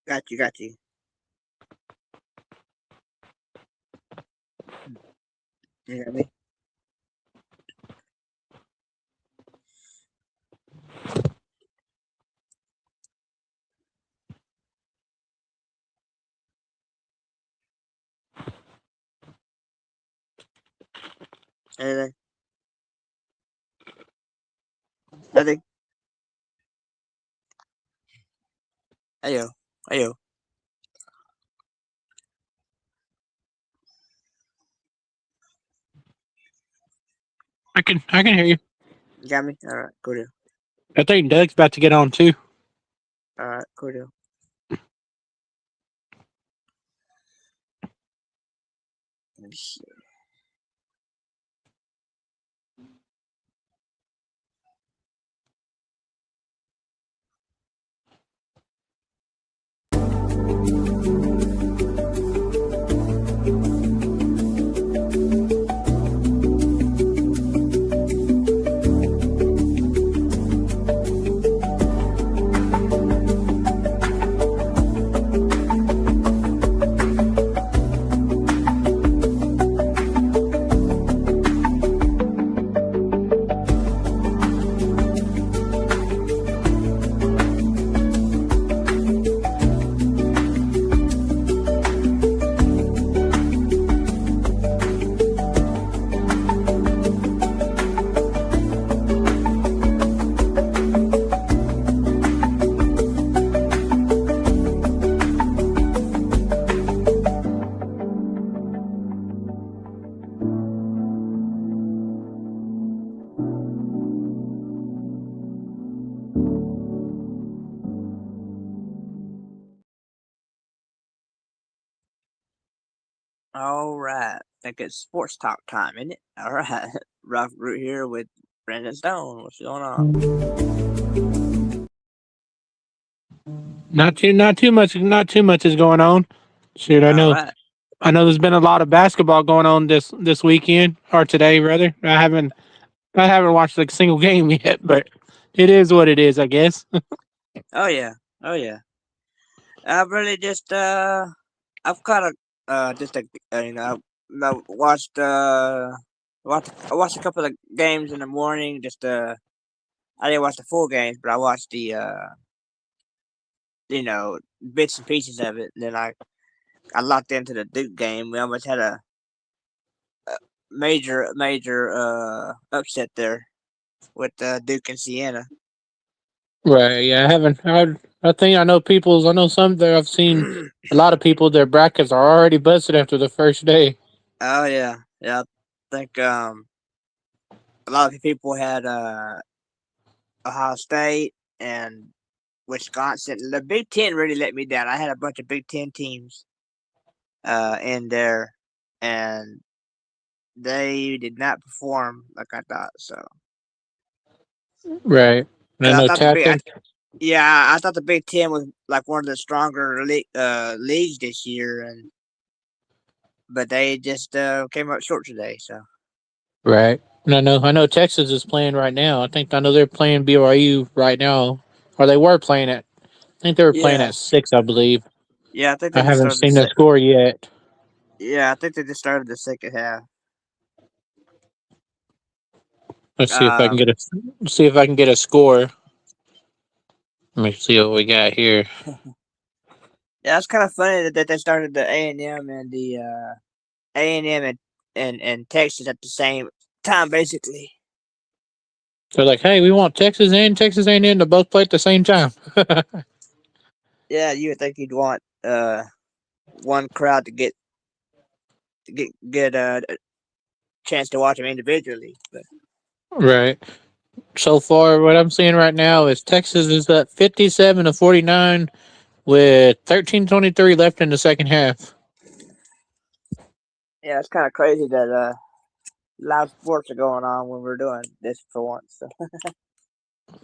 Got you, got you. You got me? Anything? Nothing? Ayo. Ayo. I can hear you. You got me? Alright, cool deal. I think Doug's about to get on too. Alright, cool deal. Let me see. All right. Think it's sports talk time, isn't it? All right. Rough Root here with Brandon Stone. What's going on? Not too much is going on. Shoot, All right. I know there's been a lot of basketball going on this weekend or today rather. I haven't watched like a single game yet, but it is what it is, I guess. Oh yeah. Oh yeah. I've really just I've kind of just watched I watched a couple of games in the morning. Just I didn't watch the full games, but I watched the bits and pieces of it. And then I locked into the Duke game. We almost had a major upset there with Duke and Siena. Right. Yeah, I haven't. I think I know people's. I know some there. I've seen a lot of people. Their brackets are already busted after the first day. Oh yeah, yeah. I think a lot of people had Ohio State and Wisconsin. The Big Ten really let me down. I had a bunch of Big Ten teams in there, and they did not perform like I thought. So, Right. And I because I know thought the big, Tappan. I thought the Big Ten was like one of the stronger leagues this year, but they just came up short today. So, Right. And I know Texas is playing right now. I know they're playing BYU right now, or they were playing at. I think they were playing yeah, at 6, I believe. yeah, I think I they just haven't started the seen the score yet. yeah, I think they just started the second half. Let's see if I can Um, get a score. Let me see what we got here. yeah, it's kind of funny that they started the A&M and the A&M and Texas at the same time, basically. They're like, hey, we want Texas and Texas A&M to both play at the same time. Yeah, you would think you'd want one crowd to get a chance to watch them individually, but Right. So far, what I'm seeing right now is Texas is at 57-49 with 13:23 left in the second half. yeah, it's kind of crazy that live sports are going on when we're doing this for once. So.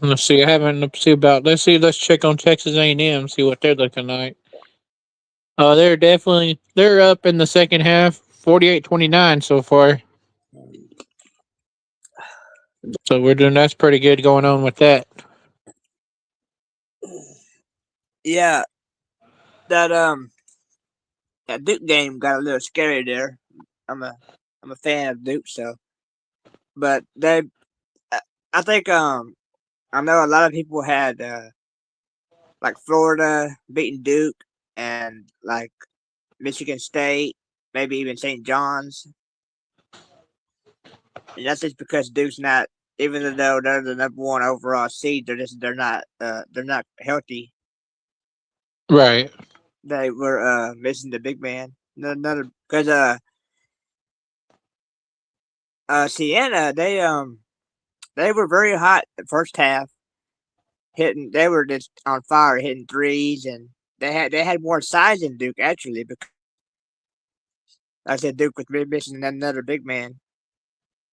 Let's see. I haven't. Let's check on Texas A&M. See what they're looking like. Oh, they're up in the second half, 48-29 so far. So we're doing that's pretty good going on with that. Yeah, that that Duke game got a little scary there. I'm a I'm a fan of Duke, so but I think I know a lot of people had like Florida beating Duke and like Michigan State, maybe even St. John's. And that's just because Duke's not, even though they're the number one overall seed, they're not healthy. Right. They were missing the big man. Another because Siena they were very hot the first half, hitting. They were just on fire, hitting threes, and they had more size than Duke actually. Because like I said, Duke was missing another big man,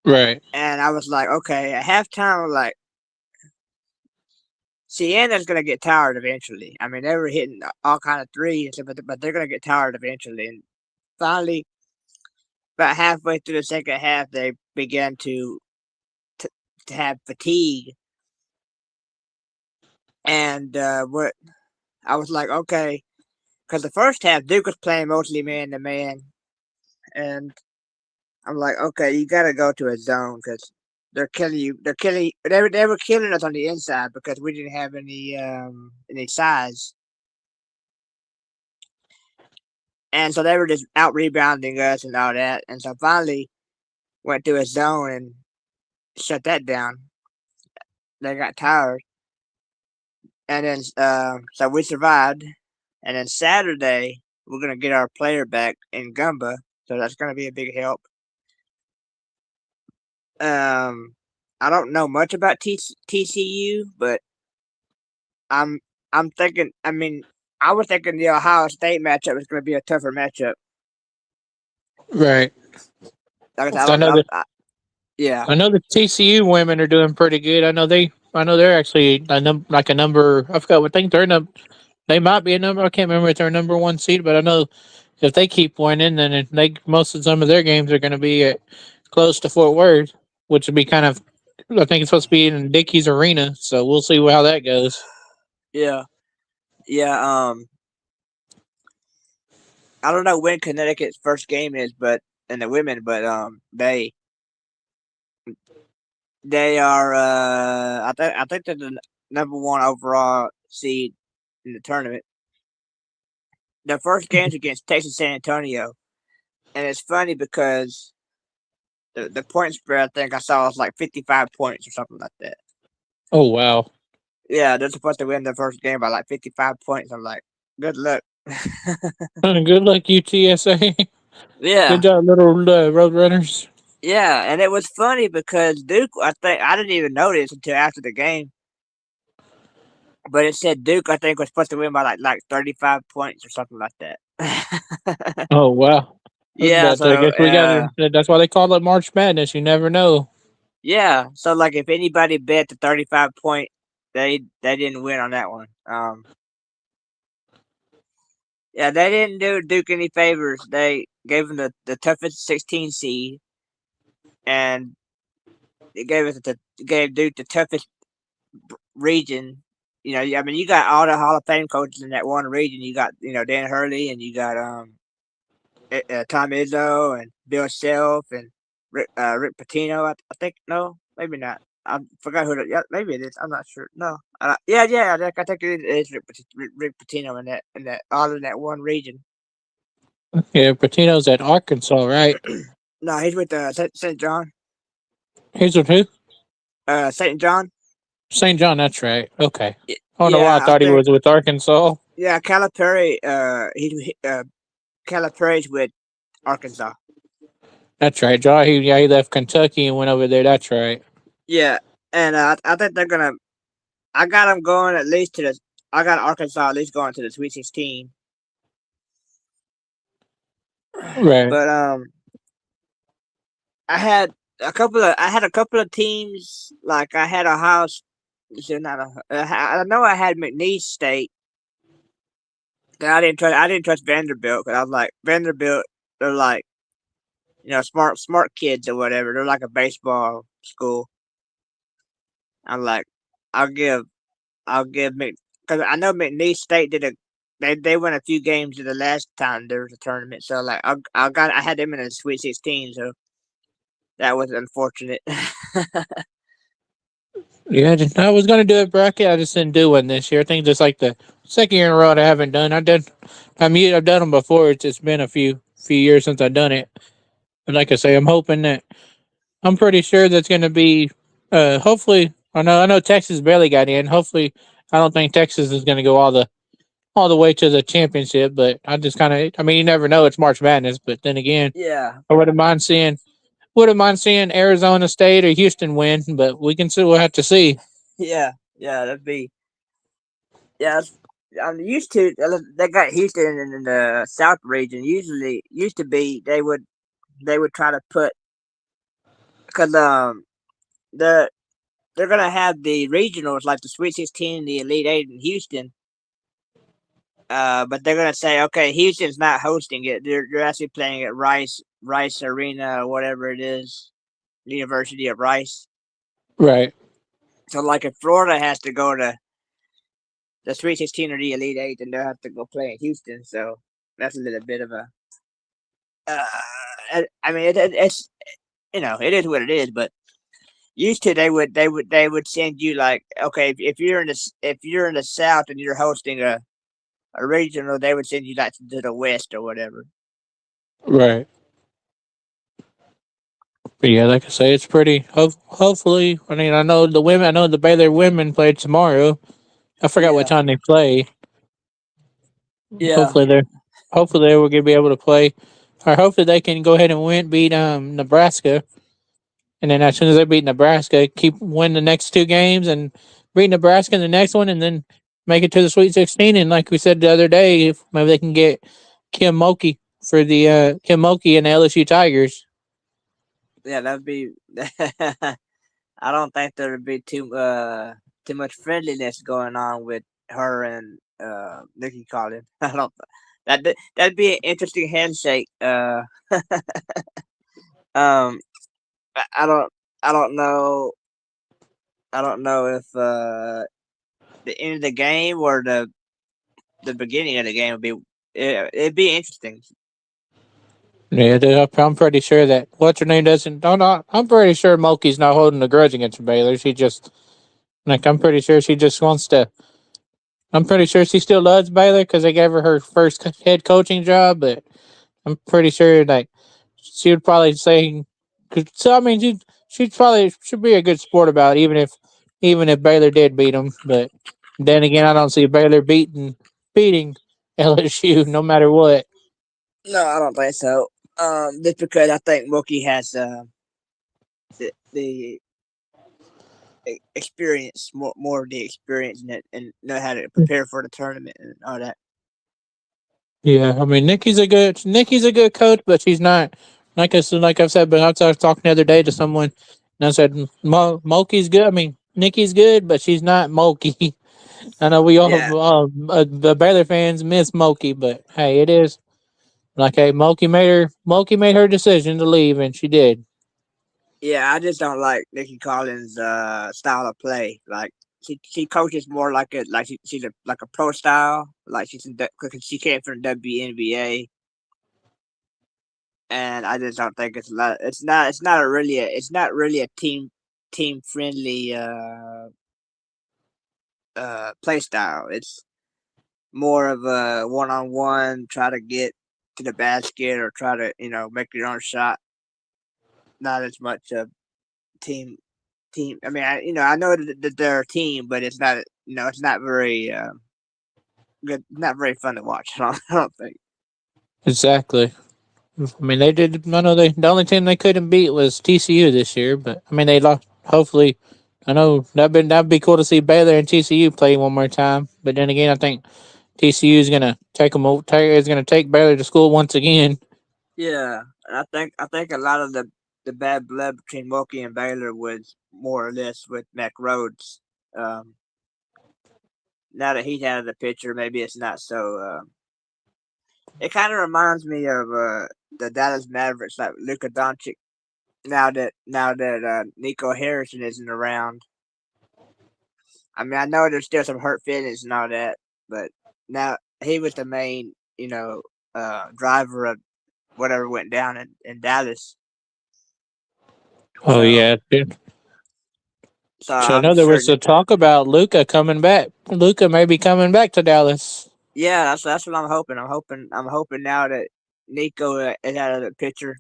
Right. and I was like, okay, at halftime, I was like, Siena's gonna get tired eventually. I mean, they were hitting all kind of threes, but they're gonna get tired eventually. And finally, about halfway through the second half, they began to, to have fatigue. And what I was like, okay, because the first half Duke was playing mostly man to man, and I'm like, okay, you got to go to a zone because they're killing you. They were killing us on the inside because we didn't have any size, and so they were just out rebounding us and all that. And so finally went to a zone and shut that down. They got tired, and then so we survived. And then Saturday we're gonna get our player back in Gumba, so that's gonna be a big help. Um, I don't know much about TCU, but I'm I'm thinking. I mean, I was thinking the Ohio State matchup was going to be a tougher matchup. Right. Like I said, I I don't know know. that. Yeah, I know the TCU women are doing pretty good. I know they. I know they're actually like a number. I forgot what thing they're They might be a number. I can't remember if they're number one seed, but I know if they keep winning, then most of some of their games are going to be at close to Fort Worth, which would be kind of. I think it's supposed to be in Dickies Arena, so we'll see how that goes. yeah, yeah. I don't know when Connecticut's first game is, but and the women, but they are. I think they're the number one overall seed in the tournament. The first game's against Texas San Antonio, and it's funny because the point spread I think I saw was like 55 points or something like that. Oh wow! Yeah, they're supposed to win the first game by like 55 points. I'm like, good luck. Good luck, UTSA. Good Yeah, job, little Road Runners. yeah, and it was funny because Duke. I think I didn't even notice until after the game, but it said Duke. I think was supposed to win by like 35 points or something like that. Oh wow! Yeah, But I so guess we got it. That's why they call it March Madness. You never know. yeah, so like if anybody bet the 35 point, they didn't win on that one. Yeah, they didn't do Duke any favors. They gave them the toughest 16 seed, and it gave Duke the toughest region. You know, I mean, you got all the Hall of Fame coaches in that one region. You got Dan Hurley, and you got Tom Izzo and Bill Self and Rick Pitino. I think no, maybe not. I forgot who. Yeah, maybe it is. I'm not sure. No. Yeah. I think it is Rick Pitino in that all in that one region. Yeah, Patino's at Arkansas, right? No, he's with St. John. He's with who? St. John. St. John. That's right. Okay. I don't know why I Yeah, I thought he think. was with Arkansas. Yeah, Calipari. Calipari's with Arkansas. That's right. John. He left Kentucky and went over there. That's right. Yeah, and I think they're gonna. I got them going at least to the. I got Arkansas at least going to the Sweet 16. Right. But I had a couple of teams like I had Ohio. Not I know I had McNeese State. I didn't trust. I didn't trust Vanderbilt because I was like Vanderbilt. They're like smart kids or whatever. They're like a baseball school. I'm like, I'll give because I know McNeese State did a they won a few games the last time there was a tournament. So like I had them in the Sweet 16. So that was unfortunate. Yeah, I was gonna do a bracket. I just didn't do one this year. I think just like the second year in a row I haven't done. I've done them before. It's just been a few years since I've done it. But like I say, I'm pretty sure that's gonna be. Hopefully, I know Texas barely got in. Hopefully, I don't think Texas is gonna go all the way to the championship. But I just kind of. I mean, you never know. It's March Madness. But then again, Yeah, I wouldn't mind seeing Arizona State or Houston win. But we can see. We'll have to see. yeah, that'd be yeah. I'm used to they got Houston in the South region. Usually, used to be they would try to put because the they're gonna have the regionals like the Sweet 16, the Elite Eight in Houston. But they're gonna say, okay, Houston's not hosting it. They're actually playing at Rice Arena or whatever it is, University of Rice. Right. So like if Florida has to go to the Sweet 16 or the Elite Eight, then they'll have to go play in Houston. So that's a little bit of a. I mean, it's it is what it is. But used to they would send you like, okay, if you're in the South and you're hosting a regional, they would send you like to the West or whatever. Right. But yeah, like I say, it's pretty. Hopefully, I mean, I know the women. I know the Baylor women play tomorrow. I forgot what Yeah, time they play. yeah, Hopefully, they will be able to play, or hopefully they can go ahead and beat Nebraska, and then as soon as they beat Nebraska, keep win the next two games and beat Nebraska in the next one, and then make it to the Sweet 16. And like we said the other day, if maybe they can get Kim Mulkey for the Kim Mulkey and the LSU Tigers. Yeah, that'd be. I don't think there'd be too much friendliness going on with her and Nikki Collins. I don't. That'd be an interesting handshake. Um, I don't. I don't know. I don't know if the end of the game or the beginning of the game would be. It'd be interesting. Yeah, I'm pretty sure that what's her name doesn't. No, no, I'm pretty sure Mulkey's not holding a grudge against Baylor. She just I'm pretty sure she just wants to. I'm pretty sure she still loves Baylor because they gave her first head coaching job. But I'm pretty sure like she would probably say. So I mean, she'd probably should be a good sport about it, even if Baylor did beat them. But then again, I don't see Baylor beating LSU no matter what. No, I don't think so. Just because I think Mookie has the experience, more of the experience in it, and know how to prepare for the tournament and all that. Yeah, I mean Nikki's a good coach, but she's not like I've said. But I was talking the other day to someone, and I said Mulkey's good. I mean Nikki's good, but she's not Mulkey. I know we all Yeah, the Baylor fans miss Mulkey, but hey, it is like hey Mulkey made her decision to leave, and she did. yeah. I just don't like Nikki Collins' style of play. Like she coaches more like she's like a pro style. Like cause she came from WNBA, and I just don't think it's a lot. It's not really a team friendly play style. It's more of a one on one, try to get to the basket or try to, make your own shot. Not as much of team I mean, I know that they're a team, but it's not, it's not very good, not very fun to watch. I don't think. Exactly. I mean they did. I know the only team they couldn't beat was TCU this year, but I mean they lost. Hopefully, I know that'd be cool to see Baylor and TCU play one more time. But then again, I think TCU is gonna take them. Is gonna take Baylor to school once again. Yeah, and I think a lot of the bad blood between Moki and Baylor was more or less with Mac Rhodes. Um, Now that he's out of the picture, maybe it's not so. It kind of reminds me of the Dallas Mavericks, like Luka Doncic. Now that Nico Harrison isn't around, I mean, I know there's still some hurt feelings and all that, but now he was the main, driver of whatever went down in Dallas. Oh So, yeah, dude. so So I I'm know there was certain. a talk about Luca coming back. Luca may be coming back to Dallas. Yeah, that's what I'm hoping. I'm hoping now that Nico is out of the picture.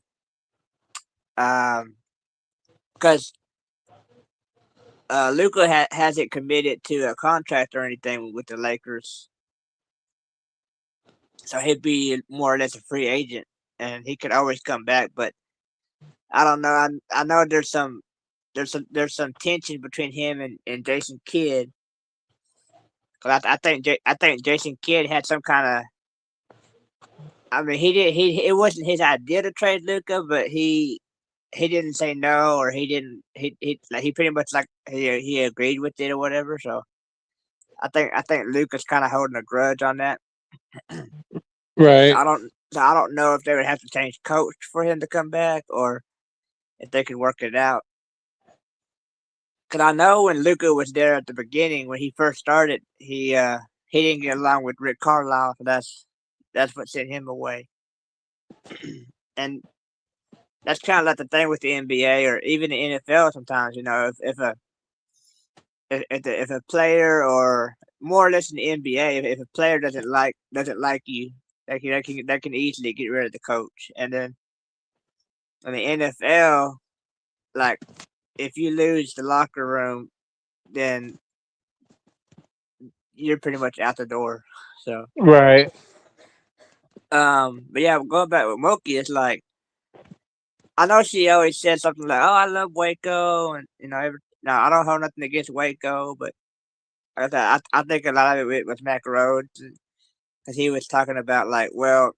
Because Luca hasn't committed to a contract or anything with the Lakers, so he'd be more or less a free agent, and he could always come back. But I don't know. I know there's some tension between him and Jason Kidd. Cause I think Jason Kidd had some kind of. I mean, it wasn't his idea to trade Luca, but he didn't say no, or he didn't he pretty much like he agreed with it or whatever. So I think Luca's kind of holding a grudge on that. So Right. I don't know if they would have to change coach for him to come back, or if they could work it out. Because I know when Luca was there at the beginning, when he first started, he didn't get along with Rick Carlisle. So that's what sent him away. And that's kind of like the thing with the NBA or even the NFL. Sometimes, if a player, or more or less in the NBA, if a player doesn't like you, they can easily get rid of the coach. And then in the NFL, like, if you lose the locker room, then you're pretty much out the door. So, Right. but yeah, going back with Mookie, it's like, I know she always said something like, "Oh, I love Waco," and now I don't have nothing against Waco, but I think a lot of it was Mac Rhodes, because he was talking about, like, well,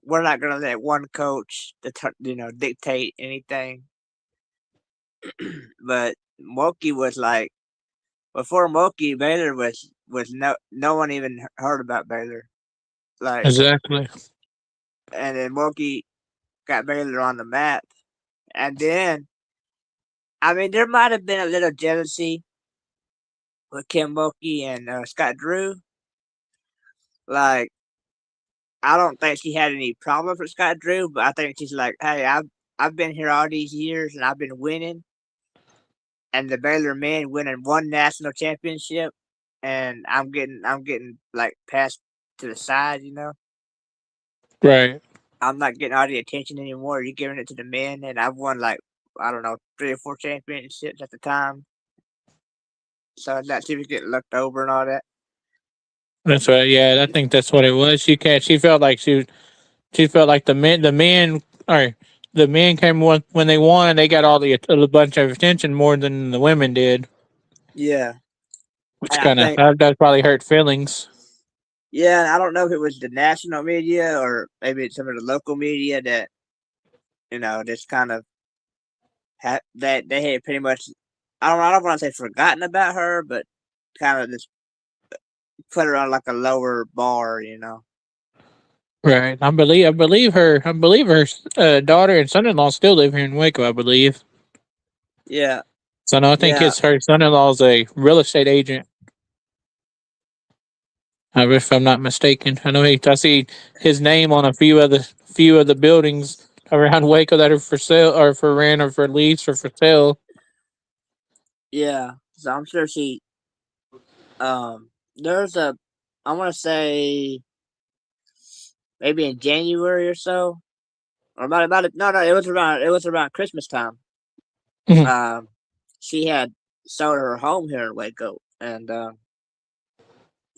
we're not gonna let one coach, dictate anything. But Mookie was like before Mookie, Baylor was no one even heard about Baylor. Like, Exactly. and then Mookie got Baylor on the map, and then I mean there might have been a little jealousy with Kim Mookie and Scott Drew. Like, I don't think she had any problems with Scott Drew, but I think she's like, hey, I've been here all these years and I've been winning, and the Baylor men winning one national championship, and I'm getting like passed to the side, Right. I'm not getting all the attention anymore. You're giving it to the men, and I've won like I don't know 3 or 4 championships at the time, so that she was getting looked over and all that. That's right. Yeah, I think that's what it was. She felt like she felt like the men came when they won. They got all a bunch of attention more than the women did, Yeah, which and I kind of think that probably hurt feelings. yeah, and I don't know if it was the national media or maybe it's some of the local media that just kind of that they had pretty much. I don't want to say forgotten about her, but kind of just put her on like a lower bar. Right. I believe her daughter and son-in-law still live here in Waco. I believe. Yeah, So no, I think yeah, her son-in-law is a real estate agent. If I'm not mistaken, I see his name on a few of the buildings around Waco that are for sale or for rent or for lease or for sale. yeah. So I'm sure she. There's a. I want to say maybe in January or so, or about it. No, it was around Christmas time. Mhm. Um, she had sold her home here in Waco, and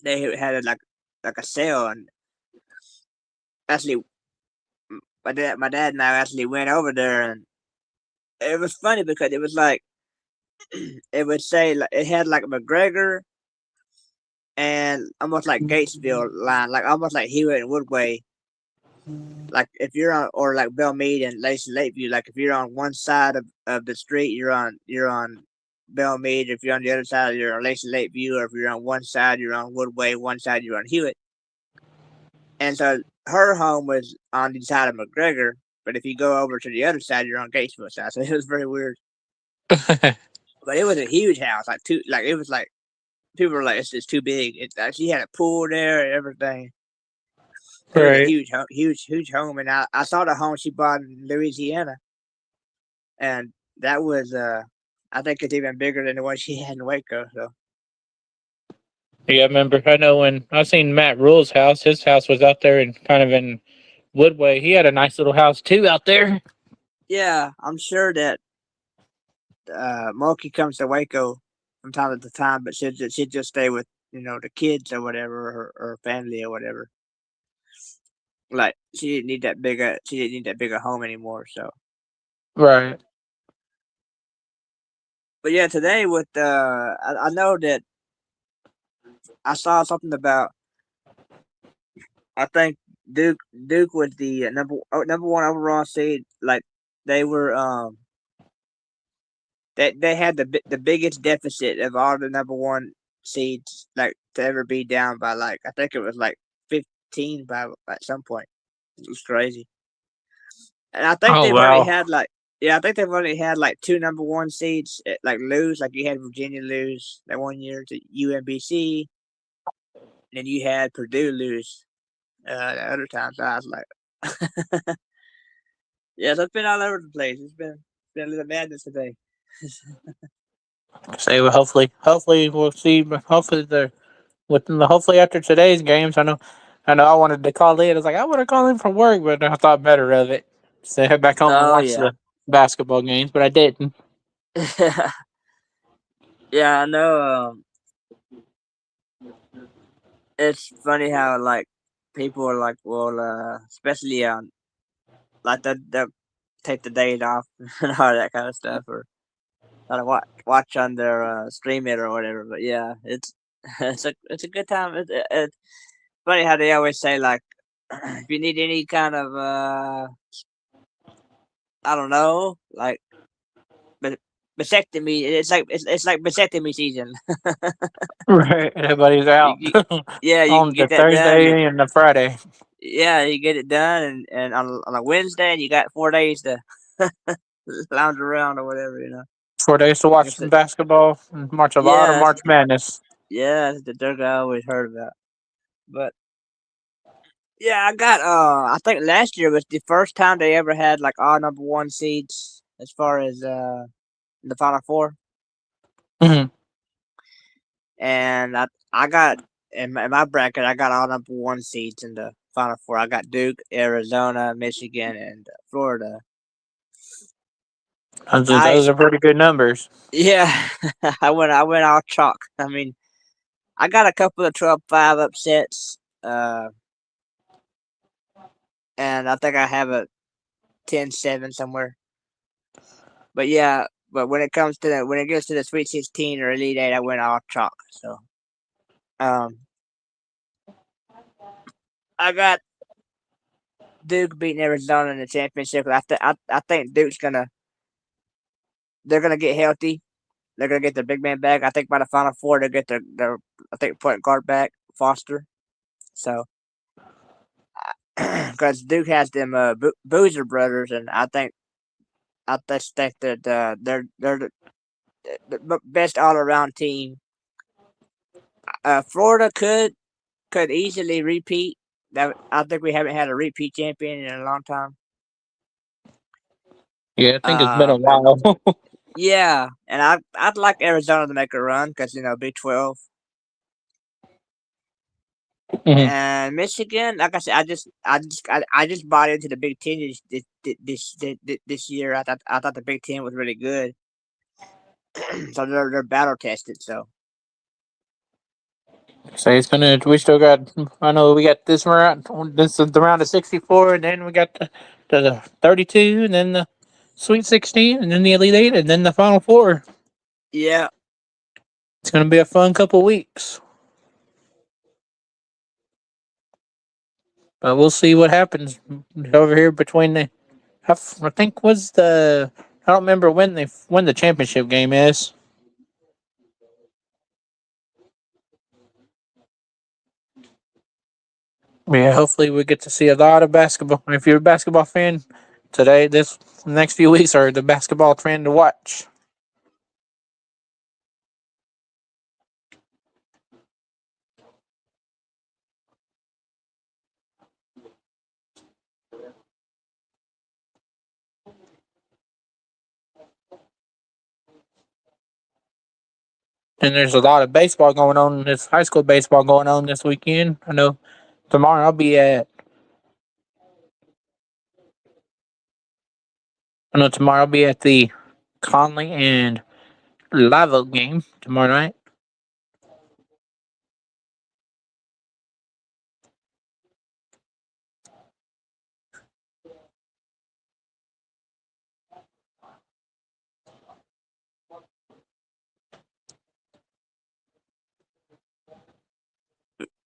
they had like a sale, and actually, my dad and I actually went over there, and it was funny because it was like it would say like it had like McGregor and almost like Gatesville line, like almost like Hewitt and Woodway. Like if you're on or like Belmead and Lacey Lakeview, like if you're on one side of the street, you're on Belmead. If you're on the other side, you're on Lacey Lakeview, or if you're on one side, you're on Woodway. One side, you're on Hewitt. And so her home was on the side of McGregor, but if you go over to the other side, you're on Gatesville side. So it was very weird. But it was a huge house, like it was like people were like, it's just too big. She had a pool there and everything. It was a Right. huge home, and I saw the home she bought in Louisiana, and that was I think it's even bigger than the one she had in Waco. So Yeah, I remember. I know when I seen Matt Rule's house. His house was out there and kind of in Woodway. He had a nice little house too out there. yeah, I'm sure that Moki comes to Waco from time to time, but she'd just stay with the kids or whatever, or family or whatever. Like she didn't need that bigger home anymore. So, Right. but yeah, today with I know that I saw something about I think Duke was the number one overall seed. Like they were they had the biggest deficit of all the number one seeds like to ever be down by like I think it was like 15 by at some point. It was crazy. And I think Oh they've only wow. had like yeah, I think they've only had like two number one seeds like lose. Like you had Virginia lose that one year to UMBC, and then you had Purdue lose the other times. So I was like, yeah, so it's been all over the place. It's been a little madness today. Say well, hopefully we'll see. Hopefully hopefully after today's games, I know I wanted to call in. I was like, I want to call in from work, but I thought better of it. So head back home and Oh watch yeah, the basketball games, but I didn't. yeah, I know. It's funny how like people are like, well, especially like they'll take the days off and all that kind of stuff, or try to watch on their stream it or whatever. But yeah, it's it's a good time. It's funny how they always say like if you need any kind of I don't know, like vasectomy, it's like vasectomy season. Right. Everybody's out You, yeah, you can on the get that done. Thursday and the Friday. Yeah, you get it done, and on a Wednesday, and you got 4 days to lounge around or whatever, 4 days to Like I watch some said, basketball and watch a lot of yeah, March Madness. that's the Dirk I always heard about. But yeah, I think last year was the first time they ever had like all number one seeds as far as the Final Four, Hmm. and I got in my bracket, I got all number one seeds in the Final Four. I got Duke, Arizona, Michigan, and Florida. I Those are pretty good numbers. Yeah, I went all chalk. I mean, I got a couple of 12-5 upsets, and I think I have a 10-7 somewhere. But yeah, but when it gets to the Sweet 16 or Elite Eight, I went all chalk. So, um, I got Duke beating Arizona in the championship. I think they're gonna get healthy. They're gonna get their big man back. I think by the Final Four they'll get their I think point guard back, Foster. So, because Duke has them Boozer brothers, and I just think that they're the best all around team. Florida could easily repeat. That I think we haven't had a repeat champion in a long time. Yeah, I think it's been a Um, while. yeah, and I'd like Arizona to make a run because Big 12 Mhm. and Michigan. Like I said, I just bought into the Big Ten this year. I thought the Big Ten was really good, so they're battle tested. So So it's gonna. We still got. I know we got this round. This is the round of 64, and then we got the 32, and then the Sweet 16, and then the Elite Eight, and then the Final Four. yeah, It's gonna be a fun couple weeks. But we'll see what happens over here between the. I think was the. I don't remember when the championship game is. Yeah, hopefully we get to see a lot of basketball. If you're a basketball fan, this next few weeks are the basketball trend to watch. And there's a lot of baseball going on. There's high school baseball going on this weekend. I know tomorrow I'll be at. I know tomorrow I'll be at the Conley and Live Oak game tomorrow night.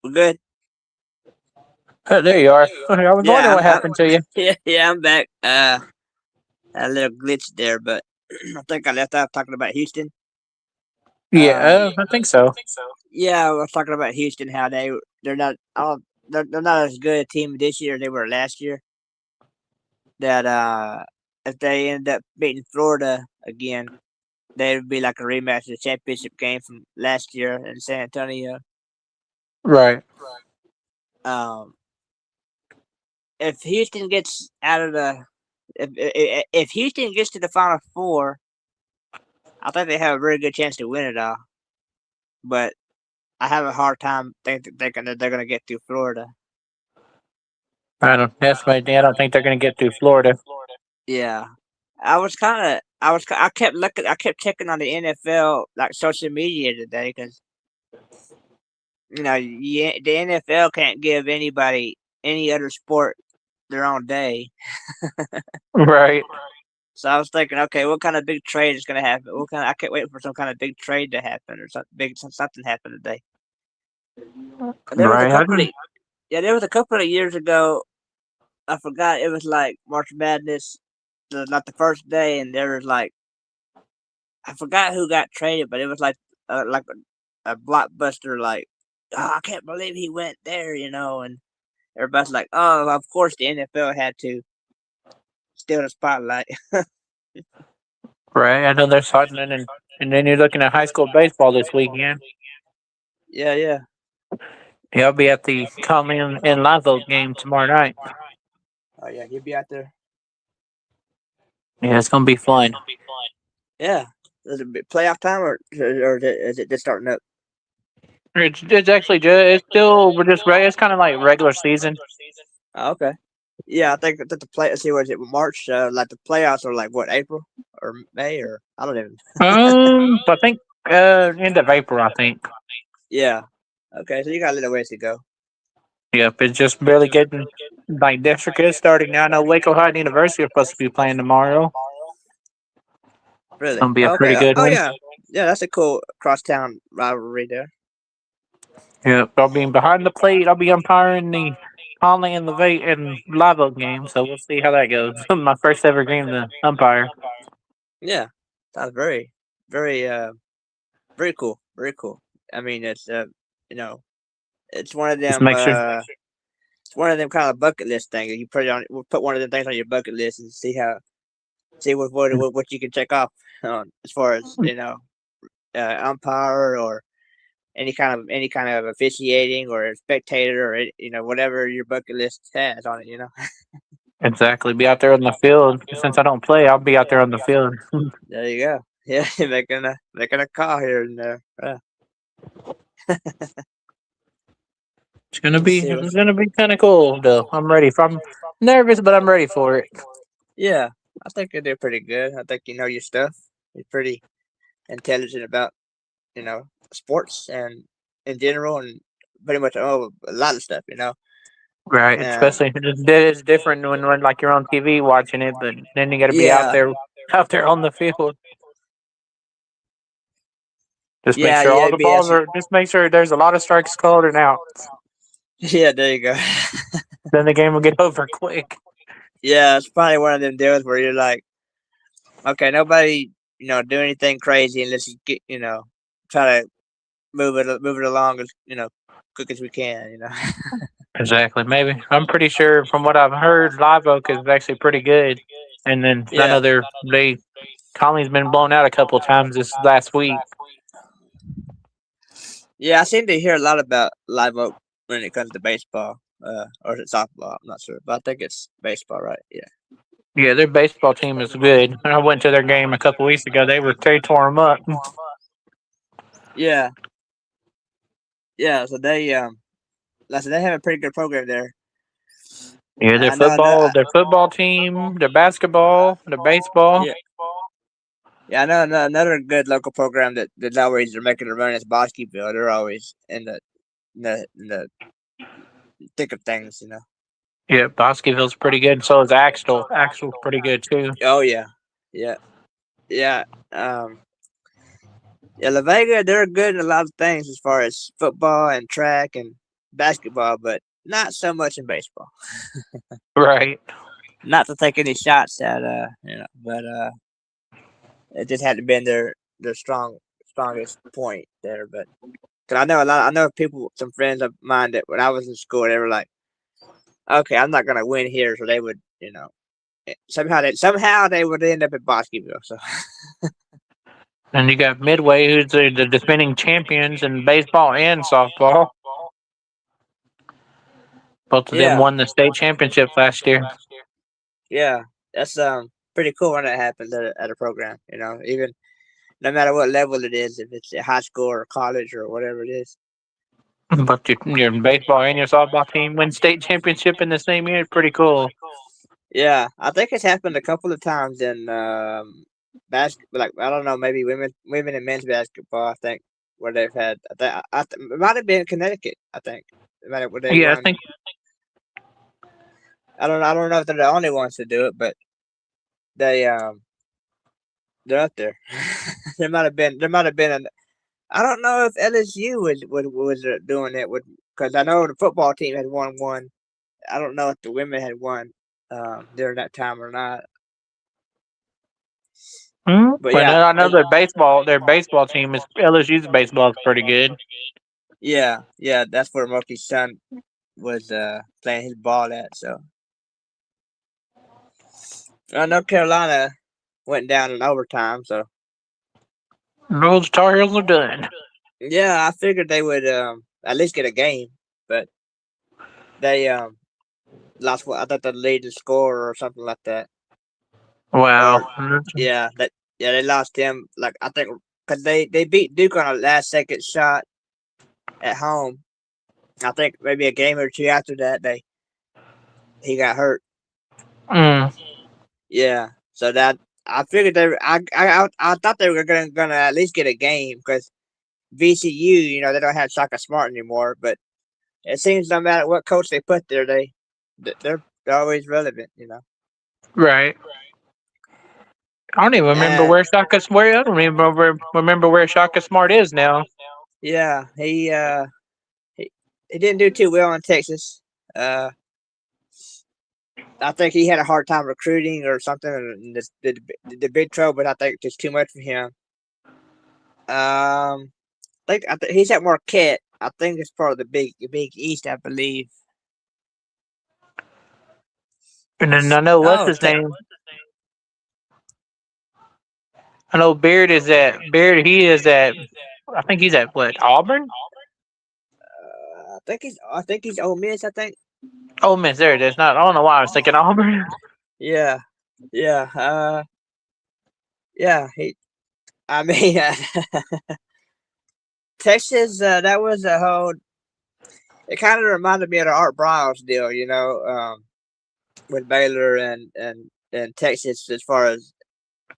we're good. Oh, there you are. I was wondering Yeah, what happened to you. yeah, I'm back. Had a little glitch there, but I think I left off talking about Houston. Yeah, I think so. Yeah, I was talking about Houston. How they're not all they're not as good a team this year as they were last year. That if they end up beating Florida again, they would be like a rematch of the championship game from last year in San Antonio. Right. Um, if Houston gets out of the if Houston gets to the Final Four, I think they have a very good chance to win it all. But I have a hard time thinking they're gonna get through Florida. I don't. That's my. I don't think they're going to get through Florida. Yeah, I kept looking. I kept checking on the NFL like social media today because the NFL can't give anybody any other sport their own day. Right. So I was thinking, okay, what kind of big trade is going to happen? I can't wait for some kind of big trade to happen or something happen today. There was a Right. couple of Yeah, there was a couple of years ago. I forgot it was like March Madness, not the first day, and there was like I forgot who got traded, but it was like a blockbuster. Like, oh, I can't believe he went there, and everybody's like, oh, of course the NFL had to steal the spotlight. Right. I know they're starting it, and then you're looking at high school baseball this weekend. Yeah, yeah. Yeah, I'll be at the Conley and Live Oak game tomorrow night. Oh yeah, he'll be out there. Yeah, it's gonna be fun. Yeah. Is it playoff time or is it just starting up? It's actually just it's still we're just it's kind of like regular season. Oh, okay. Yeah, I think that the play. Let's see, what is it? March? Like the playoffs are like what, April or May, or I don't even. I think end of April. I think. Yeah. Okay, so you got a little ways to go. Yep, it's just barely getting like district is starting now. I know Waco High University are supposed to be playing tomorrow. It's Really? gonna be a pretty Okay. good Oh one. yeah. Yeah, that's a cool crosstown rivalry there. Yep, I'll be behind the plate. I'll be umpiring the Conley and Levate and Live Oak game, so we'll see how that goes. My first ever game to umpire. Yeah. Sounds very, very, very cool. Very cool. I mean, it's you know, it's one of Just them. make sure. It's one of them kind of bucket list things. You put one of them things on your bucket list and see what you can check off as far as umpire or any kind of officiating or spectator or whatever your bucket list has on it. Exactly. Be out there on the field. Since I don't play, I'll be out there on the field. There you go. Yeah, making a call here and there. Let's see It's gonna be kind of cool though. I'm ready. I'm nervous, but I'm ready for it. Yeah, I think you do pretty good. I think you know your stuff. You're pretty intelligent about sports and in general, and pretty much a lot of stuff. Right. And Especially it's different when like you're on TV watching it, but then you got to be yeah, out there on the field. Just make yeah, sure yeah. all It'd the be balls actually, are. Just make sure there's a lot of strikes called and out. yeah. There you go. Then the game will get over quick. Yeah, it's probably one of them deals where you're like, okay, nobody, do anything crazy, and let's just get, try to move it along as quick as we can. Exactly. Maybe I'm pretty sure from what I've heard, Live Oak is actually pretty good. And then I know Yeah, they Conley's been blown out a couple times this last week. yeah. I seem to hear a lot about Live Oak when it comes to baseball, or is it softball? I'm not sure, but I think it's baseball, right? Yeah. Yeah, their baseball team is good. I went to their game a couple weeks ago. They tore them up. Yeah, yeah. So like I said, they have a pretty good program there. Yeah, I know. their football team, their basketball, their baseball. Yeah, yeah. I know another good local program that always are making a run is Bosqueville. They're always in the thick of things. Yeah, Bosqueville's pretty good. And so is Axtell. Axtell's pretty good too. Oh yeah, yeah, yeah. Yeah, La Vega, they're good in a lot of things as far as football and track and basketball, but not so much in baseball. Right. Not to take any shots at but it just had to be their strongest point there. But cause I know people, some friends of mine that when I was in school, they were like, okay, I'm not gonna win here, so they would, somehow they would end up at Bosqueville. So And you got Midway, who's the defending champions in baseball and softball. Both of them yeah, won the state championship last year. yeah, that's pretty cool when that happens at a program. Even no matter what level it is, if it's a high school or college or whatever it is. But your baseball and your softball team win state championship in the same year. Pretty cool. Yeah, I think it's happened a couple of times in basketball. Like I don't know, maybe women and men's basketball. I think where they've had. It might have been Connecticut. I think it might have, where they Yeah, I won. think I don't know if they're the only ones to do it, but they're up there. There might have been. I don't know if LSU was doing it with because I know the football team had won one. I don't know if the women had won during that time or not. But But yeah, I know their baseball team is LSU's baseball is pretty good. yeah. That's where Moki's son was playing his ball at. So North Carolina went down in overtime. So Those Tar Heels are done. yeah, I figured they would at least get a game, but they lost. I thought they lead the score or something like that. Wow. Or they lost them. Like I think because they beat Duke on a last second shot at home. I think maybe a game or two after that he got hurt. Yeah, so that I figured I thought they were gonna at least get a game because VCU, they don't have Shaka Smart anymore, but it seems no matter what coach they put there, they're always relevant. Right. I don't even remember And where Shaka Smart. I don't even remember where Shaka Smart is now. yeah, he didn't do too well in Texas. I think he had a hard time recruiting or something, and the big trouble. But I think just too much for him. I think he's at Marquette. I think it's part of the Big East, I believe. And then I know what's his name. I know Beard. He is at. I think he's at what, Auburn? I think he's Ole Miss. I think. Ole Miss. There it is. Not. I don't know why I was thinking Auburn. Yeah. Yeah. I mean, Texas. That was a whole. It kind of reminded me of the Art Briles deal, with Baylor and Texas as far as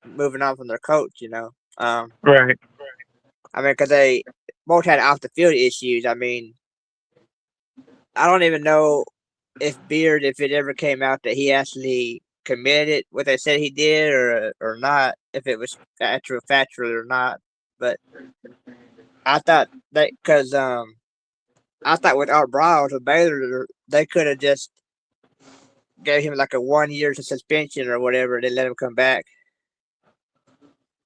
moving on from their coach. Right. I mean, because they both had off the field issues. I mean, I don't even know if it ever came out that he actually committed what they said he did or not, if it was factual or not. But I thought that because I thought with Art Briles with Baylor, they could have just gave him like a 1 year suspension or whatever, and then let him come back.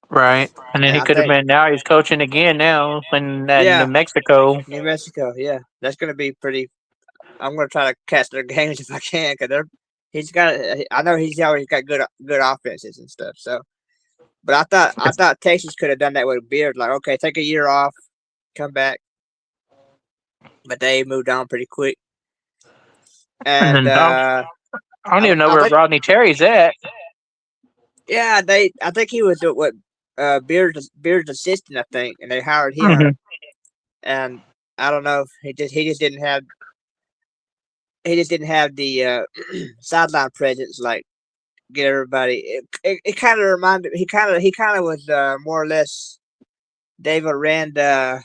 Right, and then he could have been. Now he's coaching again now in New Mexico. New Mexico, yeah, that's gonna be pretty. I'm gonna try to catch their games if I can, because he's got. I know he's always got good offenses and stuff. So, but I thought Texas could have done that with Beard. Like, okay, take a year off, come back. But they moved on pretty quick. And I don't even know where Rodney Terry's at. Yeah, I think he was what Beard's assistant, I think, and they hired him. Mm-hmm. And I don't know if he just didn't have the sideline presence, like get everybody. It kind of reminded he kind of was more or less Dave Aranda.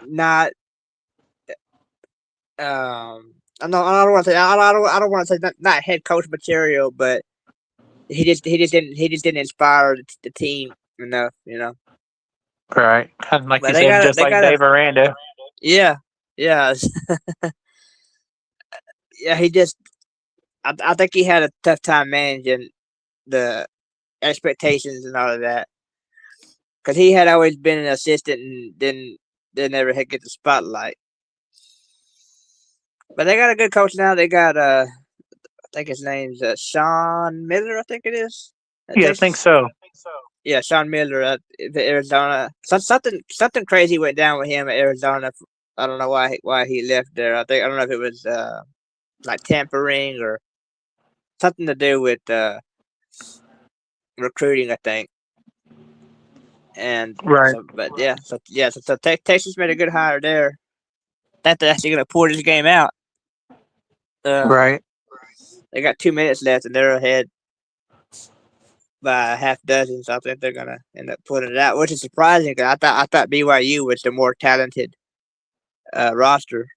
Not. I don't want to say I don't want to say not head coach material, but he just didn't inspire the team enough, Right, kind of like you said, just like Dave Aranda. Yeah. Yeah, he just. I think he had a tough time managing the expectations and all of that, because he had always been an assistant and didn't ever get the spotlight. But they got a good coach now. They got I think his name's Sean Miller. I think it is. Yeah, I think so. Yeah, Sean Miller at Arizona. Something crazy went down with him at Arizona. I don't know why he left there. I don't know if it was like tampering or something to do with recruiting, I think. And right, so Texas made a good hire there. They're actually gonna pour this game out. Right. They got 2 minutes left and they're ahead by a half dozen, so I think they're gonna end up putting it out, which is surprising because I thought BYU was the more talented roster,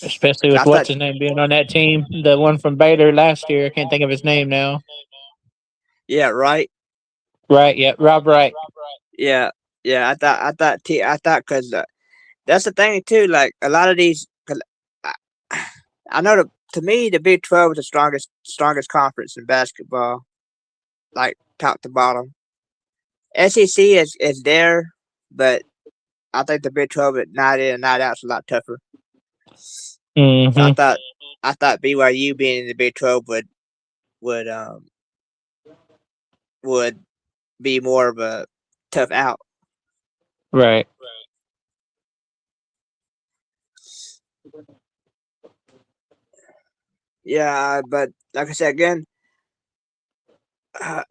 especially with what's his name being on that team. The one from Baylor last year, I can't think of his name now. Yeah, Wright. Right. Yeah, Rob Wright. Yeah, yeah. I thought because that's the thing too. Like a lot of these, 'cause I, I know to me the Big 12 is the strongest conference in basketball, like top to bottom. SEC is there, but I think the Big 12 at night in and night out is a lot tougher. So Hmm. I thought BYU being in the Big 12 would um would be more of a tough out. Right. Yeah, but like I said again,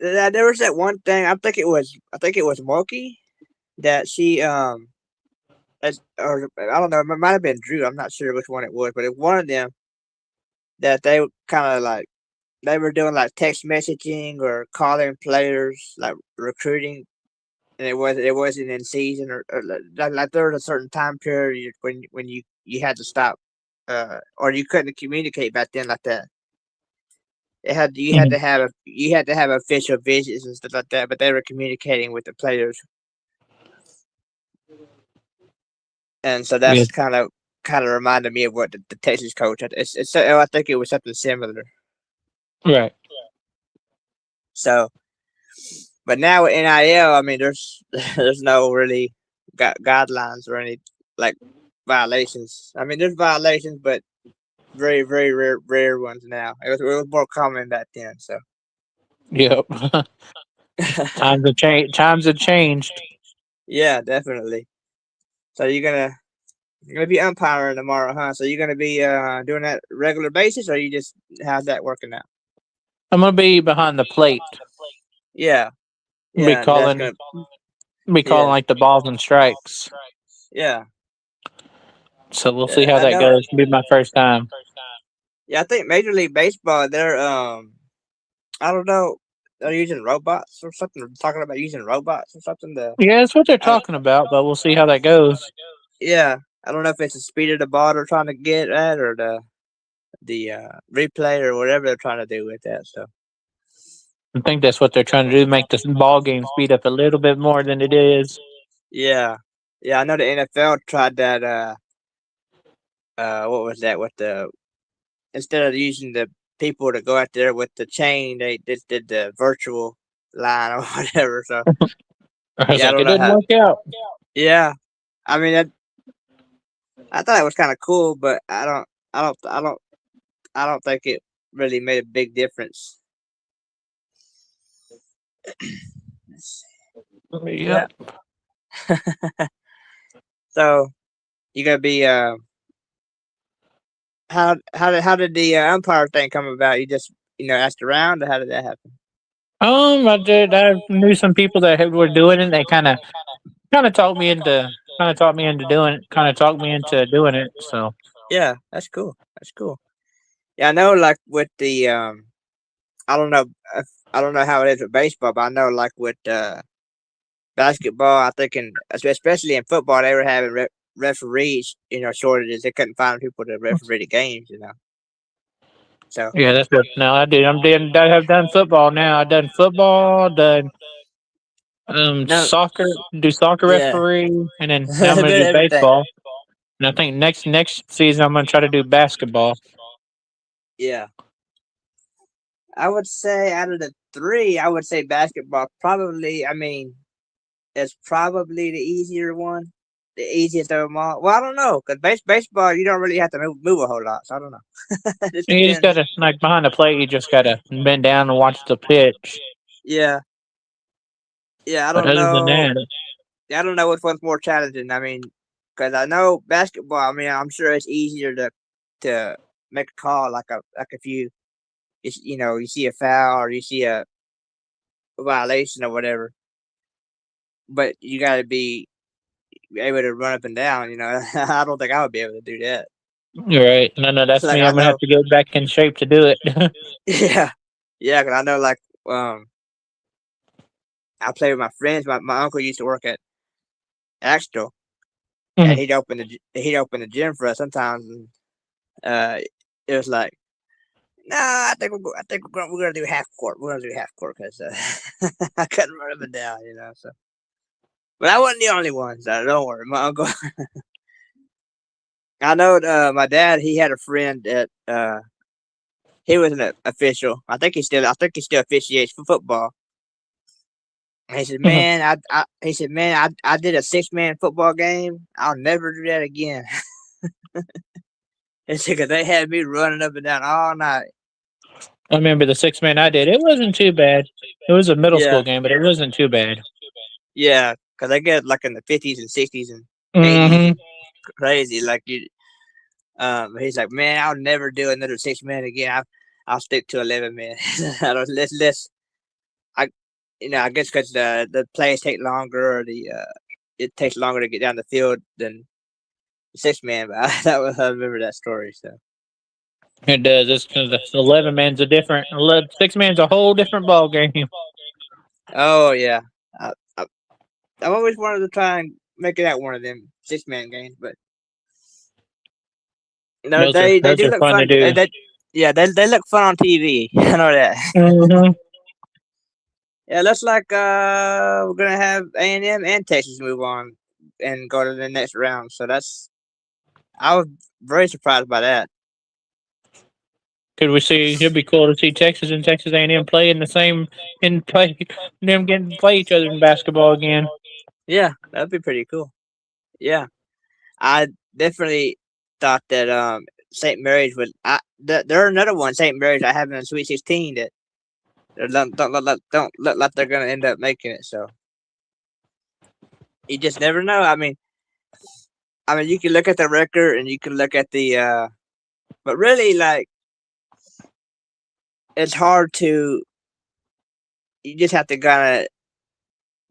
there was that one thing. I think it was Moki that she or I don't know. It might have been Drew. I'm not sure which one it was, but it was one of them that they kind of like they were doing like text messaging or calling players like recruiting, and it wasn't in season or like there was a certain time period when you had to stop, or you couldn't communicate back then like that. Mhm. You had to have official visits and stuff like that, but they were communicating with the players, and so Yeah. that's kind of reminded me of what the Texas coach. I think it was something similar. Right. So, but now with NIL, I mean, there's there's no really guidelines or any like violations. I mean, there's violations, but very rare ones now. It was more common back then. So, Yep. Times have changed. yeah, definitely. So you're gonna be umpiring tomorrow, huh? So you're gonna be doing that regular basis, or you just how's that working out? I'm gonna be behind the plate. Yeah, Be yeah, that's calling gonna be calling yeah like the balls and strikes. yeah. So we'll see Yeah, how I that know. goes. It'll be my first time. Yeah, I think Major League Baseball, they're I don't know, they're using robots or something. They're talking about using robots or something. Yeah, that's what they're I don't, talking about, but we'll see how that goes. yeah, I don't know if it's the speed of the ball they're trying to get at or the replay or whatever they're trying to do with that. So I think that's what they're trying to do, make this ball game speed up a little bit more than it is. yeah, yeah, I know the NFL tried that. What was that? With the instead of using the people to go out there with the chain, they just did the virtual line or whatever. So I was yeah, I like, don't it know didn't how. work out. Yeah, I mean, I thought it was kind of cool, but I don't think it really made a big difference. Yeah. Yep. So you gonna be how did the umpire thing come about? You just asked around, or how did that happen? I did. I knew some people that were doing it. They kind of talked me into kind of talked me into doing it. So Yeah, that's cool. That's cool. Yeah, I know. Like with the I don't know. I don't know how it is with baseball, but I know like with basketball, I think especially in football, they were having referees, shortages. They couldn't find people to referee the games. So yeah, that's what. Now I did. I have done football now. I've done football. Done no, soccer. Do soccer yeah, referee, and then now I'm a gonna bit do of everything. baseball. And I think next season I'm gonna try to do basketball. Yeah, I would say out of the three, I would say basketball probably. I mean, it's probably the easier one, the easiest of them all. Well, I don't know because baseball you don't really have to move a whole lot, so I don't know. It just And you just depends. gotta like behind the plate. You just gotta bend down and watch the pitch. Yeah, yeah. I But don't other than know. that, Yeah, I don't know which one's more challenging. I mean, because I know basketball. I mean, I'm sure it's easier to make a call like if you see a foul or you see a violation or whatever, but you got to be able to run up and down. I don't think I would be able to do that. you're right. No, that's Like me. I I'm gonna have know, to get back in shape to do it. yeah, yeah. Because I know, like, um, I play with my friends. My uncle used to work at Axtell, and Mhm. he'd open the gym for us sometimes. And, it was like, nah, I think we're gonna do half court. We're gonna do half court because I couldn't run up and down. So But I wasn't the only one, so don't worry. My uncle, I know. My dad, he had a friend that he was an official. I think he still officiates for football. And he said, "Man, I did a 6-man football game. I'll never do that again." He said, "'Cause they had me running up and down all night." I remember the 6-man I did. It wasn't too bad. It was a middle school Yeah, game, but it wasn't too bad. yeah, because they get like in the 50s and 60s and 80s Mm-hmm. and crazy. Like you, he's like, "Man, I'll never do another 6-man again. I'll stick to 11-man. I don't let's I I guess because the plays take longer, or the it takes longer to get down the field than 6-man." But I remember that story. So It does. It's because the 11-man's a different. 6-man's a whole different ball game. oh yeah, I, I, I've always wanted to try and make it out one of them 6-man games, but no, they Those do are look fun to fun. do. Yeah, they look fun on TV. I know that. Mm-hmm. Yeah, looks like we're gonna have A&M and Texas move on and go to the next round. So I was very surprised by that. Could we see? It'd be cool to see Texas and Texas A&M play in the same and play them getting to play each other in basketball again. Yeah, that'd be pretty cool. Yeah, I definitely thought that St. Mary's would. They're another one, St. Mary's. I have in the Sweet 16 that don't look like they're gonna end up making it. So you just never know. I mean, you can look at the record and you can look at the, but really, like, it's hard to. You just have to kind of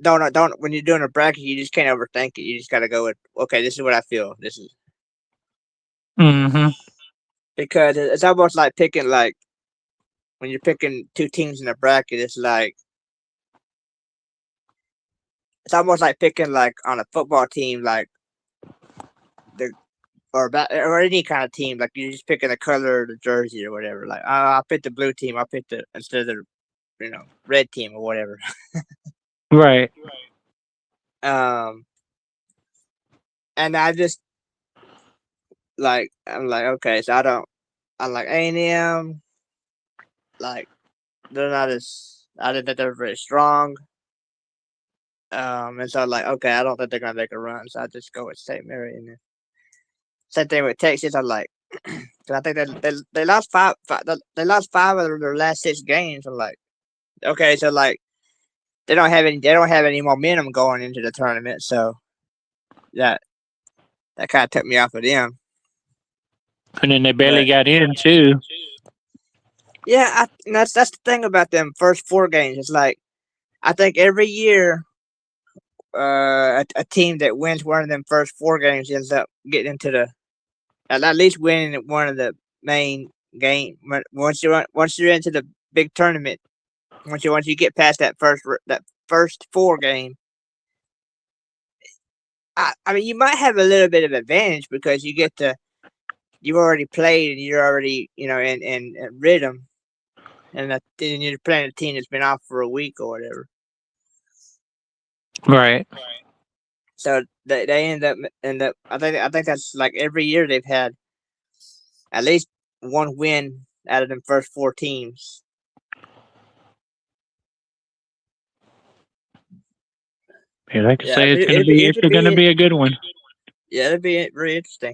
don't when you're doing a bracket, you just can't overthink it. You just gotta go with, okay, this is what I feel. This is Mm-hmm. because it's almost like picking, like, when you're picking two teams in a bracket. It's almost like picking, like, on a football team, like the or any kind of team. Like, you're just picking the color of the jersey or whatever. Like, I'll pick the blue team. I'll pick the instead of the red team or whatever. Right. Um, and I just I'm like, okay, so I'm like A&M, like, they're not as I didn't think they were very strong. And so I'm like, okay, I don't think they're gonna make a run, so I just go with St. Mary. And then same thing with Texas. I'm like, because I think they lost they lost 5 of their last 6 games. I'm like, okay, so, like, they don't have any momentum going into the tournament, so that kind of took me off of them. And then they barely But got in too. yeah, that's the thing about them first 4 games. It's like, I think every year, a team that wins one of them first 4 games ends up getting into the at least winning one of the main game. Once you're into the big tournament, once you get past that first 4 game, I mean, you might have a little bit of advantage because you've already played and you're already in rhythm, and then you're playing a team that's been off for a week or whatever. Right. So they end up. I think that's like every year they've had at least one win out of them first 4 teams. Yeah, I could Yeah, say it's gonna be a good one. yeah, it'd be very interesting.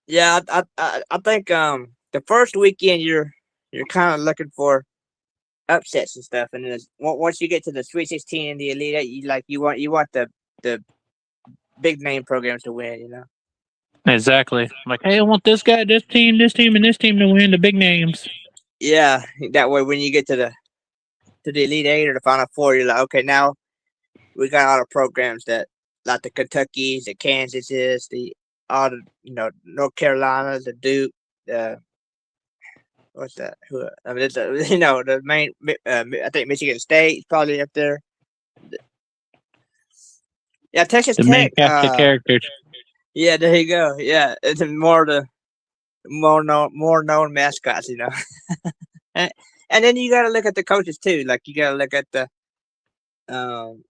Yeah, I think the first weekend you're kind of looking for upsets and stuff, and then once you get to the Sweet 16 and the Elite Eight, you want the big name programs to win. Exactly. Like, hey, I want this guy, this team, and this team to win the big names. Yeah, that way when you get to the Elite Eight or the Final Four, you're like, okay, now we got all the programs that, like, the Kentuckys, the Kansases, all the North Carolina, the Duke, the what's that? Who? I mean, it's the main. I think Michigan State is probably up there. Yeah, Texas The main Tech. cast of characters. Yeah, there you go. Yeah, it's more the more known mascots, you know. and, and then you got to look at the coaches too. Like you got to look at the um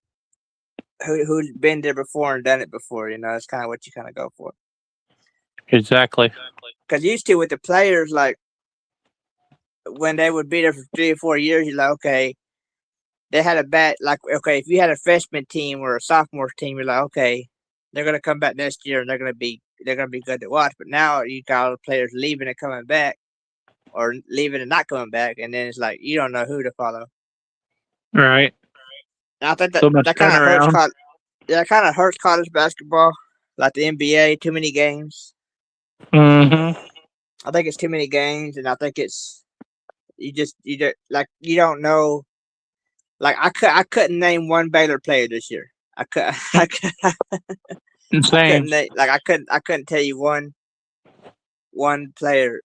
who's been there before and done it before. You know, it's kind of what you kind of go for. Exactly. Because used to with the players, like when they would be there for 3 or 4 years, you're like, okay, they had a bad like okay, if you had a freshman team or a sophomore team, you're like, okay, they're gonna come back next year and they're gonna be good to watch. But now you got all the players leaving and coming back, or leaving and not coming back, and then it's like you don't know who to follow. Right. And I think that So much that kind of hurts. turnaround. That kind of hurts college basketball, like the NBA. Too many games. Mm-hmm. I think it's too many games, and I think it's you just like you don't know. Like I couldn't name one Baylor player this year. I could I Same. couldn't name, like I couldn't tell you one player.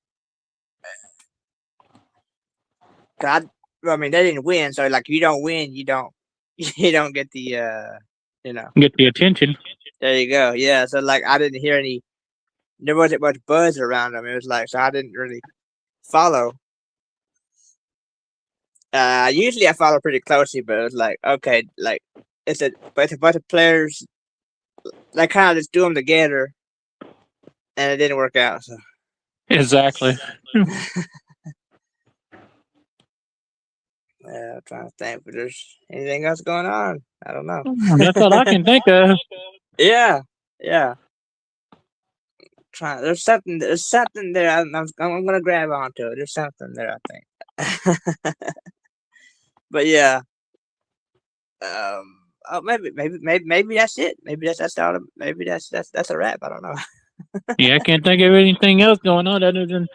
I mean they didn't win, so like you don't win, you don't you don't get the you know. Get the attention. There you go. Yeah, so like I didn't hear any. There wasn't much buzz around them. It was like so I didn't really follow. Usually I follow pretty closely, but it was like okay, like it's a bunch of players. They kind of just do them together, and it didn't work out. So. Exactly. I'm trying to think if there's anything else going on. I don't know. That's all I can think of. Yeah, yeah. There's something there. I'm gonna grab onto it. There's something there. I think. But yeah. Oh, maybe that's it. Maybe that's all. Maybe that's a wrap. I don't know. Yeah, I can't think of anything else going on other than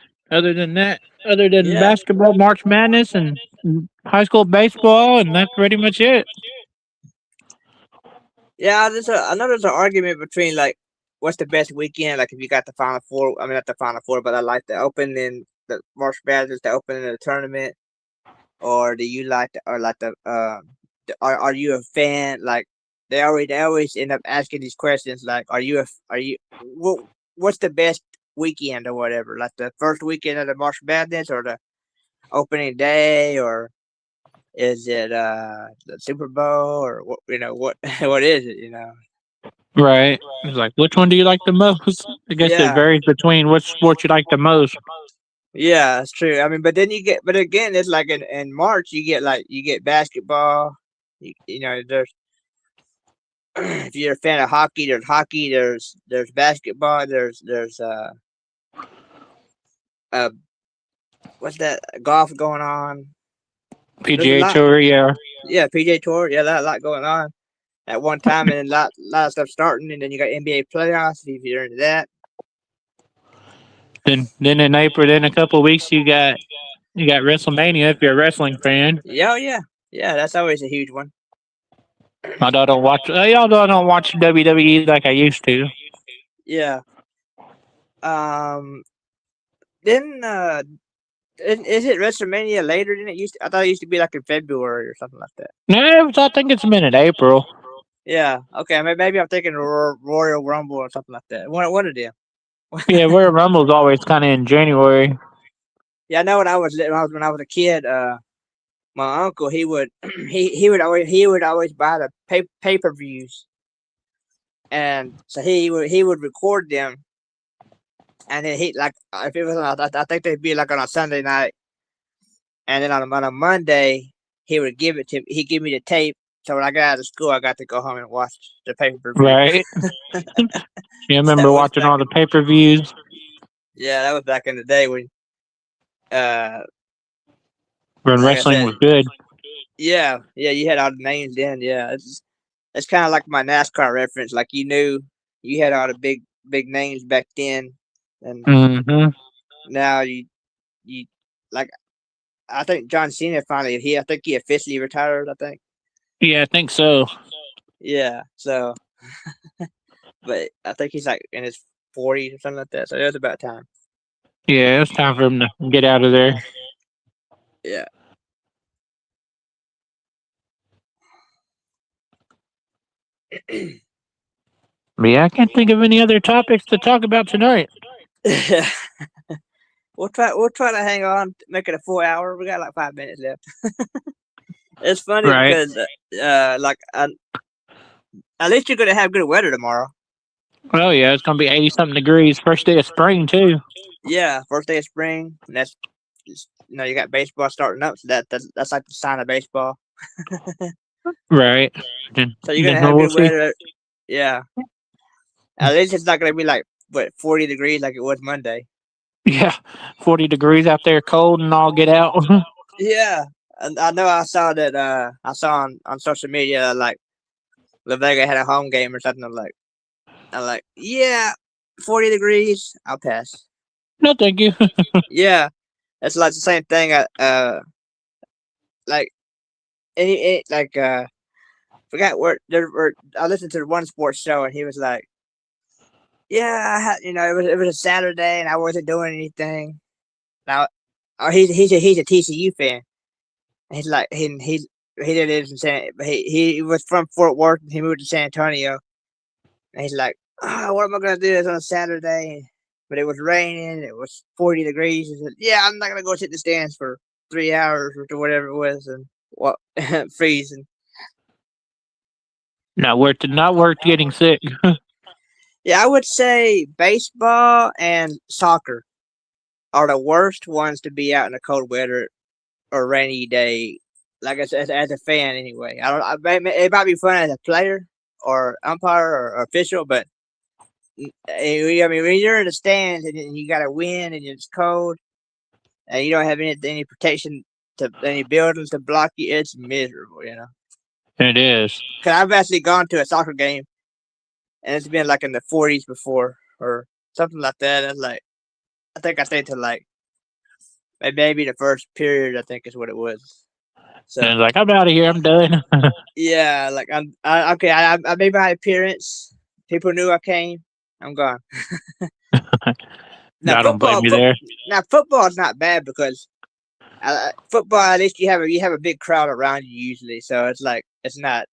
that. Other than Yeah, basketball, March Madness, and high school baseball, and that's pretty much it. yeah. I know there's an argument between like what's the best weekend. Like if you got the Final Four. I mean not the Final Four, but I like the opening, the March Madness, the opening of the tournament. Or do you like or like are you a fan? Like they always end up asking these questions. Like, are you what's the best weekend or whatever? Like the first weekend of the March Madness or the opening day, or is it the Super Bowl, or what? You know what what is it? You know. Right. It's like, which one do you like the most? I guess it Yeah, varies between which sport you like the most. yeah, that's true. I mean, but then but again, it's like in March you get basketball. You know, there's if you're a fan of hockey, there's hockey. There's basketball. There's uh what's that golf going on? There's a PGA lot. Tour, yeah. Yeah, PJ Tour. Yeah, a lot going on at one time, and then lot of stuff starting, and then you got NBA playoffs if you're into that. Then in April, then a couple of weeks, you got WrestleMania if you're a wrestling fan. Yeah, oh, yeah, yeah. That's always a huge one. Although I don't watch, although I don't watch WWE like I used to. Yeah. Um. Then is it WrestleMania later than it used to? I thought it used to be like in February or something like that. No, I think it's been in April. Yeah. Okay. Maybe I'm thinking Royal Rumble or something like that. One of them. Yeah, Royal Rumble's always kind of in January. Yeah, I know when I was when I was a kid. My uncle he would he would always buy the pay per views, and so he would record them, and then he like if it was I think they'd be like on a Sunday night, and then on a Monday he'd give me the tape. So when I got out of school, I got to go home and watch the pay per view. Right. Yeah, I remember watching all the pay per views. Yeah, that was back in the day when when like wrestling was good. Yeah, you had all the names then. Yeah, it's kind of like my NASCAR reference. Like you knew you had all the big names back then, and Mm-hmm. now you like I think John Cena finally I think he officially retired. I think. Yeah, I think so. Yeah. So, but I think he's like in his 40s or something like that. So it was about time. Yeah, it was time for him to get out of there. Yeah. But yeah, I can't think of any other topics to talk about tonight. We'll try to hang on, make it a full hour. We got like 5 minutes left. It's funny Right. because like at least you're gonna have good weather tomorrow. Oh yeah, it's gonna be 80-something degrees. First day of spring too. Yeah, first day of spring. And that's you got baseball starting up, so that's like the sign of baseball. Right. Then, So you're then gonna have we'll good see. weather. Yeah, at least it's not gonna be like 40 degrees like it was Monday. Yeah, 40 degrees out there, cold and all get out. Yeah, and I know I saw that. I saw on social media like La Vega had a home game or something. I'm like, yeah, 40 degrees. I'll pass. No, thank you. Yeah, it's like the same thing. Like like forgot where there were. I listened to one sports show and he was like, yeah, it was a Saturday and I wasn't doing anything. Now, he's a TCU fan. He's like he did it in he was from Fort Worth. And he moved to San Antonio, and he's like, oh, what am I gonna do this on a Saturday? But it was raining. It was 40 degrees. He said, yeah, I'm not gonna go sit in the stands for 3 hours or whatever it was, and what freezing. Not worth getting sick. Yeah, I would say baseball and soccer are the worst ones to be out in the cold weather or rainy day. Like I said, as a fan, anyway. I don't. It might be fun as a player or umpire or official, but I mean, when you're in the stands and you got to win and it's cold and you don't have any protection to any buildings to block you, it's miserable, It is. Because I've actually gone to a soccer game and it's been like in the 40s before or something like that. And like, I think I stayed till like maybe the first period. I think is what it was. So And it's like, I'm out of here. I'm done. yeah, like okay. I made my appearance. People knew I came. I'm gone. Now I don't blame you there. football is not bad because football at least you have a big crowd around you usually, so it's like it's not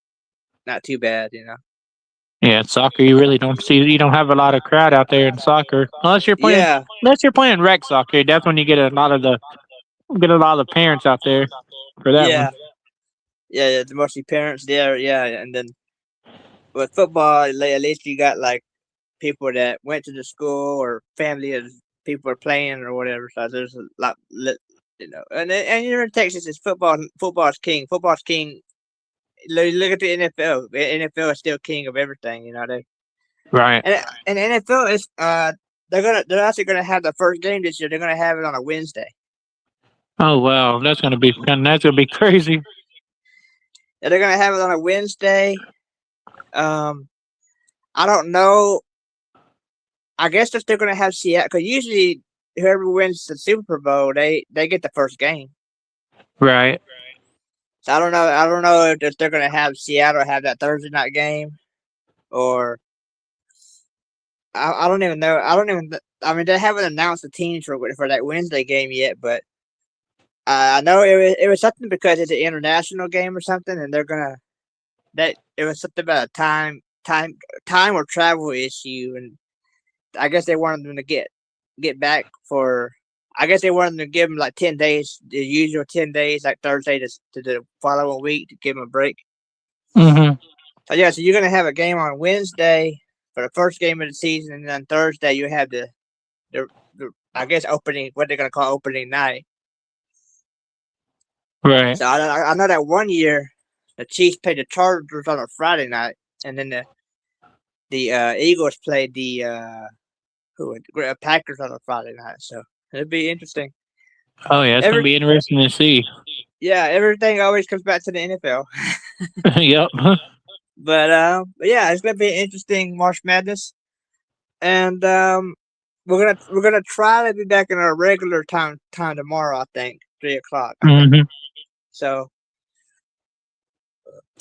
too bad. Yeah, soccer you really don't see. You don't have a lot of crowd out there in soccer Yeah, unless you're playing rec soccer. That's when you get a lot of the parents out there for that one. yeah, yeah. The mostly parents there, yeah, and then with football, at least you got like people that went to the school or family of people are playing or whatever. So there's a lot, and you're in Texas. It's football. Football's king. Football's king. Look at the NFL. The NFL is still king of everything. Right. And the NFL is they're actually gonna have the first game this year. They're gonna have it on a Wednesday. Oh wow, that's gonna be crazy. Yeah, they're gonna have it on a Wednesday. I don't know. I guess they're still gonna have Seattle because usually whoever wins the Super Bowl, they get the first game. Right. So I don't know. I don't know if they're gonna have Seattle have that Thursday night game, or I don't even know. I don't even. I mean, they haven't announced the teams for that Wednesday game yet, but I know it was something because it's an international game or something, and they're gonna that it was something about a time or travel issue, and I guess they wanted them to get back for. I guess they wanted them to give them like 10 days, the usual 10 days, like Thursday to the following week to give them a break. Mm-hmm. So yeah, so you're gonna have a game on Wednesday for the first game of the season, and then Thursday you have the I guess opening what they're gonna call opening night. Right. So I know that one year the Chiefs played the Chargers on a Friday night, and then the Eagles played the Packers on a Friday night. So it'd be interesting. Oh yeah, it's gonna be interesting to see. Yeah, everything always comes back to the NFL. Yep. But yeah, it's gonna be an interesting March Madness, and we're gonna try to be back in our regular time tomorrow. I think 3:00. Mm-hmm. So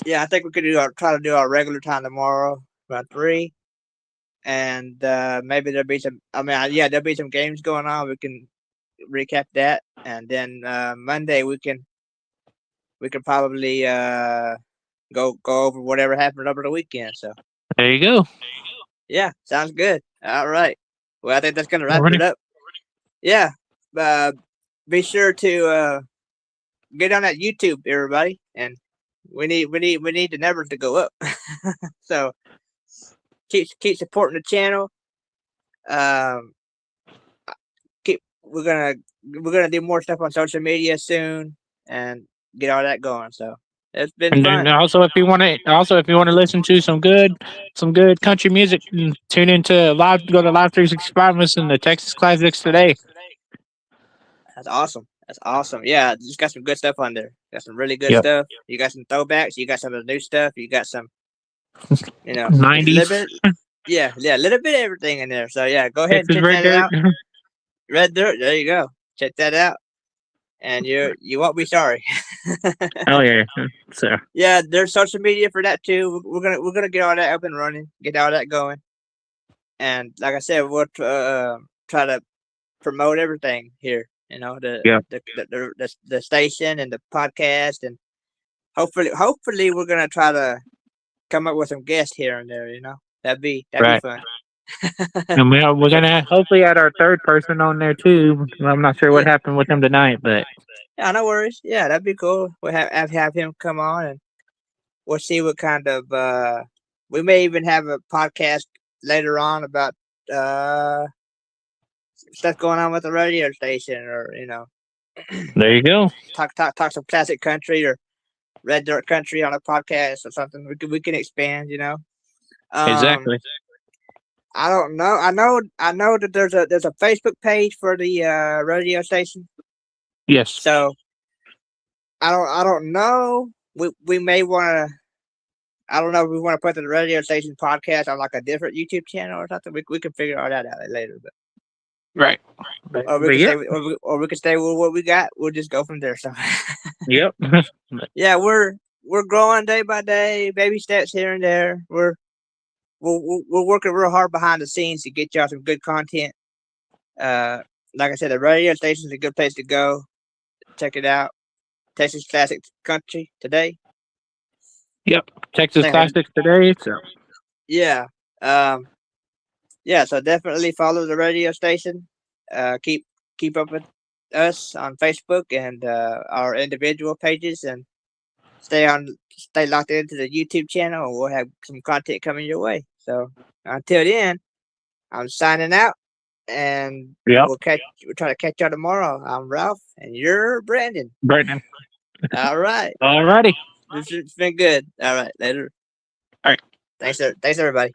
yeah, I think we could try to do our regular time tomorrow about 3, and maybe there'll be some. I mean, yeah, there'll be some games going on. We can recap that, and then Monday we can probably go over whatever happened over the weekend. So There you go. yeah, sounds good. All right. Well, I think that's gonna wrap it up. Yeah. be sure to get on that YouTube, everybody, and we need the numbers to go up. So keep supporting the channel. We're gonna do more stuff on social media soon and get all that going. So it's been And fun. then also if you want to listen to some good country music, tune into go to Live 365 and listen to Texas Classics today. That's awesome. That's awesome. Yeah, just got some good stuff on there. Got some really good stuff. You got some throwbacks. You got some of the new stuff. You got some, 90s. a little bit of everything in there. So yeah, go ahead Texas and check Red that Dirt. out. Red Dirt. There you go. Check that out, and you won't be sorry. Oh yeah. So Yeah, there's social media for that too. We're gonna get all that up and running, get all that going, and like I said, we'll try to promote everything here. The station and the podcast, and hopefully we're gonna try to come up with some guests here and there. That'd be right. fun. And we're gonna hopefully add our third person on there too. I'm not sure what happened with him tonight, but yeah, no worries. Yeah, that'd be cool. We'll have him come on, and we'll see what kind of. We may even have a podcast later on about stuff going on with the radio station, or there you go. talk some classic country or Red Dirt country on a podcast or something. We can expand. Exactly. I don't know. I know that there's a Facebook page for the radio station. Yes. So I don't know. We may want to. I don't know if we want to put the radio station podcast on like a different YouTube channel or something. We can figure all that out later. But right. Or we can stay with what we got. We'll just go from there. So yep. Yeah, we're growing day by day, baby steps here and there. We're working real hard behind the scenes to get y'all some good content. Like I said, the radio station is a good place to go. Check it out. Texas Classic Country today. Yep, Texas Classics today. So yeah, so definitely follow the radio station. Keep up with us on Facebook and our individual pages, and stay locked into the YouTube channel, and we'll have some content coming your way. So until then, I'm signing out, and we'll try to catch y'all tomorrow. I'm Ralph, and you're Brandon. All right. Alrighty. It's been good. All right. Later. All right. Thanks everybody.